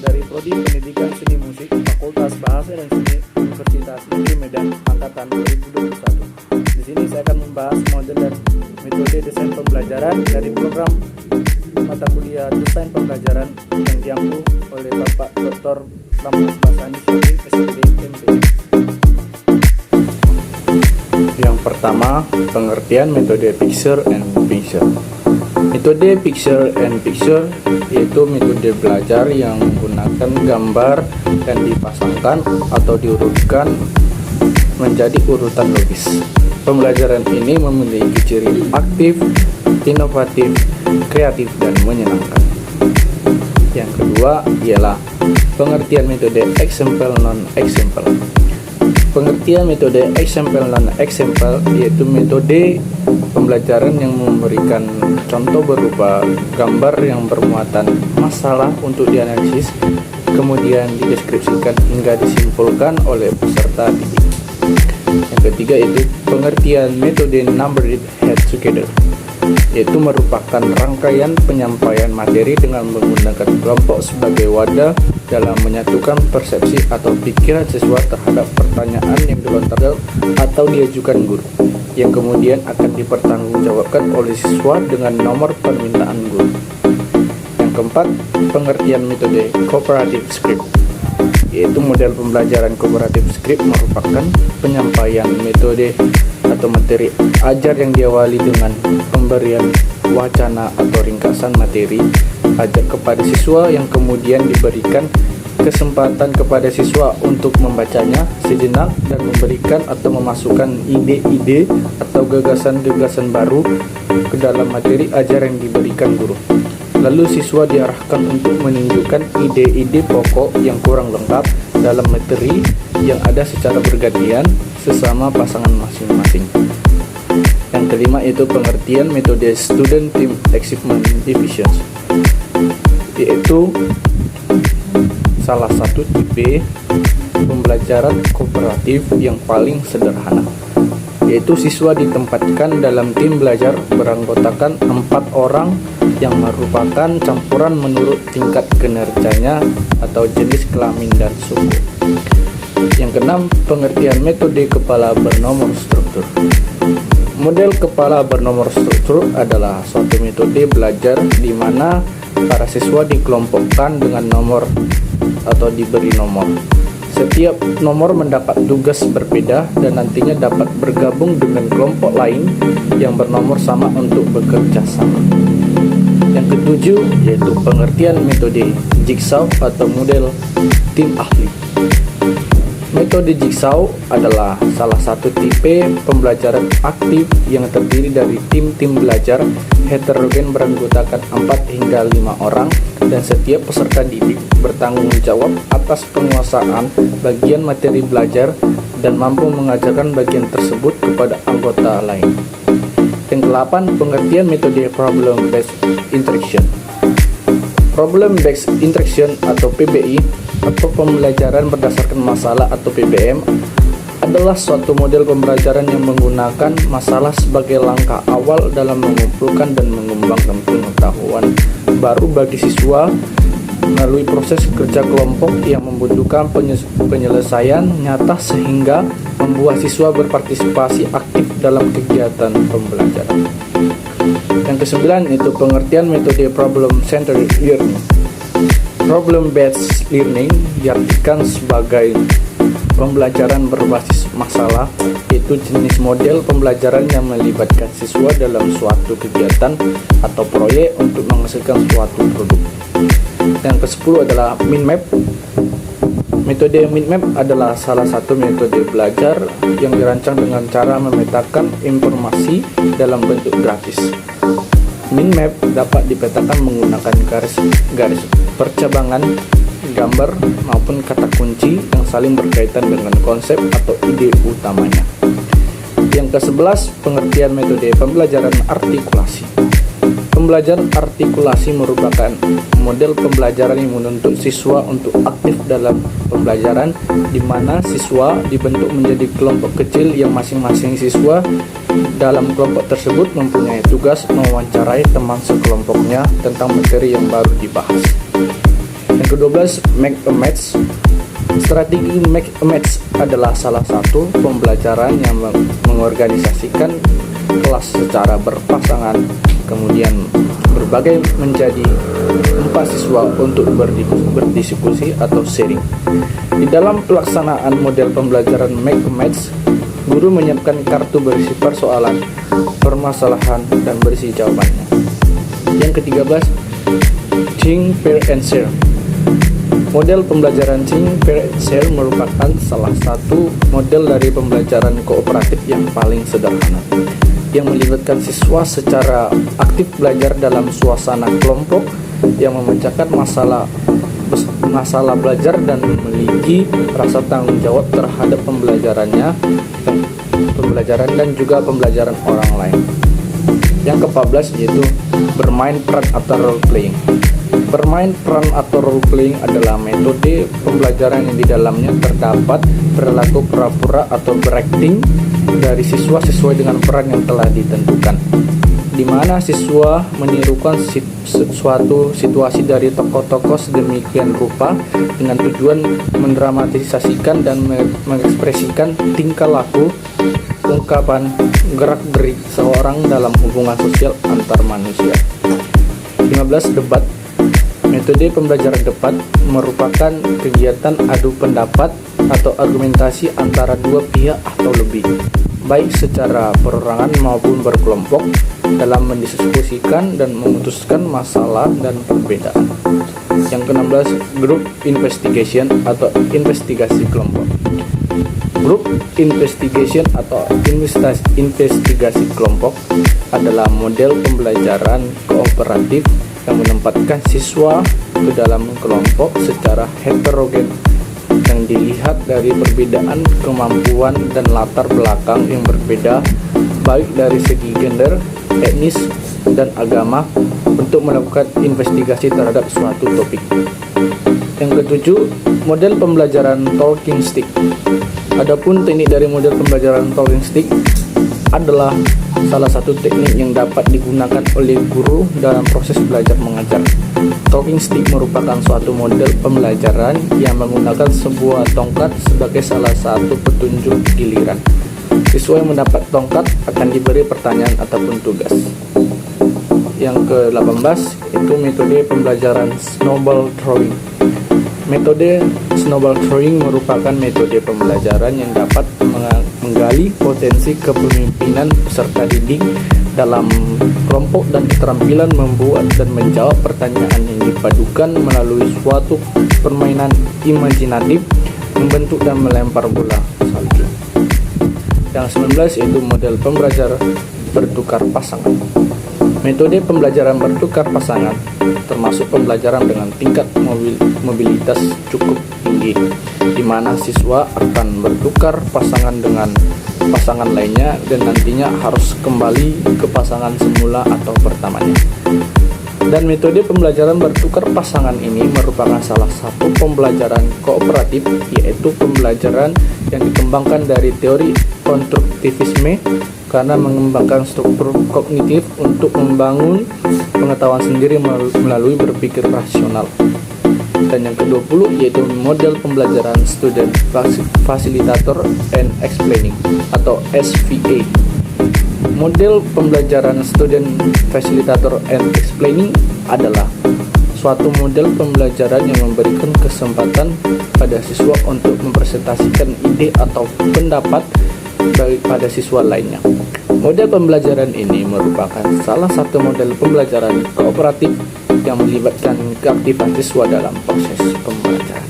dari Prodi Pendidikan Seni Musik Fakultas Bahasa dan Seni Universitas Negeri Medan angkatan 2021. Di sini saya akan membahas model dan metode desain pembelajaran dari program mata kuliah desain pembelajaran yang diampu oleh Bapak Dr. Lamus Basani Syafri, SPD, MP. Yang pertama, pengertian metode picture and picture. Metode picture and picture yaitu metode belajar yang menggunakan gambar dan dipasangkan atau diurutkan menjadi urutan logis. Pembelajaran ini memiliki ciri aktif, inovatif, kreatif, dan menyenangkan. Yang kedua ialah pengertian metode example non-example. Pengertian metode example non-example yaitu metode pembelajaran yang memberikan contoh berupa gambar yang bermuatan masalah untuk dianalisis, kemudian dideskripsikan hingga disimpulkan oleh peserta didik. Yang ketiga yaitu pengertian metode numbered head together, yaitu merupakan rangkaian penyampaian materi dengan menggunakan kelompok sebagai wadah dalam menyatukan persepsi atau pikiran siswa terhadap pertanyaan yang dilontarkan atau diajukan guru, yang kemudian akan dipertanggungjawabkan oleh siswa dengan nomor permintaan guru. Yang keempat, pengertian metode cooperative script, yaitu model pembelajaran cooperative script merupakan penyampaian metode atau materi ajar yang diawali dengan pemberian wacana atau ringkasan materi ajar kepada siswa yang kemudian diberikan kesempatan kepada siswa untuk membacanya sejenak dan memberikan atau memasukkan ide-ide atau gagasan-gagasan baru ke dalam materi ajar yang diberikan guru. Lalu siswa diarahkan untuk menunjukkan ide-ide pokok yang kurang lengkap dalam materi yang ada secara bergantian sesama pasangan masing-masing. Yang kelima yaitu pengertian metode student team achievement divisions, yaitu salah satu tipe pembelajaran kooperatif yang paling sederhana, yaitu siswa ditempatkan dalam tim belajar beranggotakan 4 orang yang merupakan campuran menurut tingkat kinerjanya atau jenis kelamin dan suku. Yang keenam, pengertian metode kepala bernomor struktur. Model kepala bernomor struktur adalah suatu metode belajar di mana para siswa dikelompokkan dengan nomor atau diberi nomor. Setiap nomor mendapat tugas berbeda dan nantinya dapat bergabung dengan kelompok lain yang bernomor sama untuk bekerja sama. Yang ketujuh yaitu pengertian metode jigsaw atau model tim ahli. Metode jigsaw adalah salah satu tipe pembelajaran aktif yang terdiri dari tim-tim belajar heterogen beranggotakan 4 hingga 5 orang dan setiap peserta didik bertanggung jawab atas penguasaan bagian materi belajar dan mampu mengajarkan bagian tersebut kepada anggota lain. Yang ke-8, pengertian metode problem based interaction. Problem based interaction atau PBI atau pembelajaran berdasarkan masalah atau PBM adalah suatu model pembelajaran yang menggunakan masalah sebagai langkah awal dalam mengumpulkan dan mengembangkan pengetahuan baru bagi siswa melalui proses kerja kelompok yang membutuhkan penyelesaian nyata sehingga membuat siswa berpartisipasi aktif dalam kegiatan pembelajaran. Yang ke-9 itu pengertian metode problem centered learning. Problem based learning diartikan sebagai pembelajaran berbasis masalah, yaitu jenis model pembelajaran yang melibatkan siswa dalam suatu kegiatan atau proyek untuk menghasilkan suatu produk. Yang ke-10 adalah mind map. Metode mind map adalah salah satu metode belajar yang dirancang dengan cara memetakan informasi dalam bentuk grafis. Mind map dapat dipetakan menggunakan garis percabangan, gambar maupun kata kunci yang saling berkaitan dengan konsep atau ide utamanya. Yang ke-11, pengertian metode pembelajaran artikulasi. Pembelajaran artikulasi merupakan model pembelajaran yang menuntut siswa untuk aktif dalam pembelajaran, di mana siswa dibentuk menjadi kelompok kecil yang masing-masing siswa dalam kelompok tersebut mempunyai tugas mewawancarai teman sekelompoknya tentang materi yang baru dibahas. Yang ke-12, make a match. Strategi make a match adalah salah satu pembelajaran yang mengorganisasikan kelas secara berpasangan, kemudian berbagai menjadi 4 siswa untuk berdiskusi atau sharing. Di dalam pelaksanaan model pembelajaran make a match, guru menyiapkan kartu berisi persoalan, permasalahan, dan berisi jawabannya. Yang ke-13, think, pair, and share. Model pembelajaran think, pair, and share merupakan salah satu model dari pembelajaran kooperatif yang paling sederhana, yang melibatkan siswa secara aktif belajar dalam suasana kelompok, yang memecahkan masalah belajar dan memiliki rasa tanggung jawab terhadap pembelajaran dan juga pembelajaran orang lain. Yang ke-14 yaitu bermain peran atau role playing. Bermain peran atau role playing adalah metode pembelajaran yang di dalamnya terdapat perilaku pura-pura atau berakting dari siswa sesuai dengan peran yang telah ditentukan, di mana siswa menirukan suatu situasi dari tokoh-tokoh sedemikian rupa dengan tujuan mendramatisasikan dan mengekspresikan tingkah laku, ungkapan, gerak-gerik seorang dalam hubungan sosial antar manusia. 15. Debat. Metode pembelajaran debat merupakan kegiatan adu pendapat atau argumentasi antara dua pihak atau lebih, baik secara perorangan maupun berkelompok, dalam mendiskusikan dan memutuskan masalah dan perbedaan. Yang ke-16, group investigation atau investigasi kelompok. Group investigation atau investigasi kelompok adalah model pembelajaran kooperatif yang menempatkan siswa ke dalam kelompok secara heterogen, yang dilihat dari perbedaan kemampuan dan latar belakang yang berbeda, baik dari segi gender, etnis, dan agama, untuk melakukan investigasi terhadap suatu topik. Yang ke-7, model pembelajaran talking stick. Adapun teknik dari model pembelajaran talking stick adalah salah satu teknik yang dapat digunakan oleh guru dalam proses belajar mengajar. Talking stick merupakan suatu model pembelajaran yang menggunakan sebuah tongkat sebagai salah satu petunjuk giliran. Siswa yang mendapat tongkat akan diberi pertanyaan ataupun tugas. Yang ke-18 itu metode pembelajaran snowball throwing. Metode snowball throwing merupakan metode pembelajaran yang dapat menggali potensi kepemimpinan peserta didik dalam kelompok dan keterampilan membuat dan menjawab pertanyaan yang dipadukan melalui suatu permainan imajinatif, membentuk dan melempar bola salju. Yang 19 yaitu model pembelajaran bertukar pasangan. Metode pembelajaran bertukar pasangan termasuk pembelajaran dengan tingkat mobilitas cukup tinggi, di mana siswa akan bertukar pasangan dengan pasangan lainnya dan nantinya harus kembali ke pasangan semula atau pertamanya. Dan metode pembelajaran bertukar pasangan ini merupakan salah satu pembelajaran kooperatif, yaitu pembelajaran yang dikembangkan dari teori konstruktivisme karena mengembangkan struktur kognitif untuk membangun pengetahuan sendiri melalui berpikir rasional. Dan yang ke-20 yaitu model pembelajaran Student Facilitator and Explaining atau SVA. Model pembelajaran Student Facilitator and Explaining adalah suatu model pembelajaran yang memberikan kesempatan pada siswa untuk mempresentasikan ide atau pendapat pada siswa lainnya. Model pembelajaran ini merupakan salah satu model pembelajaran kooperatif yang melibatkan keaktifan siswa dalam proses pembelajaran.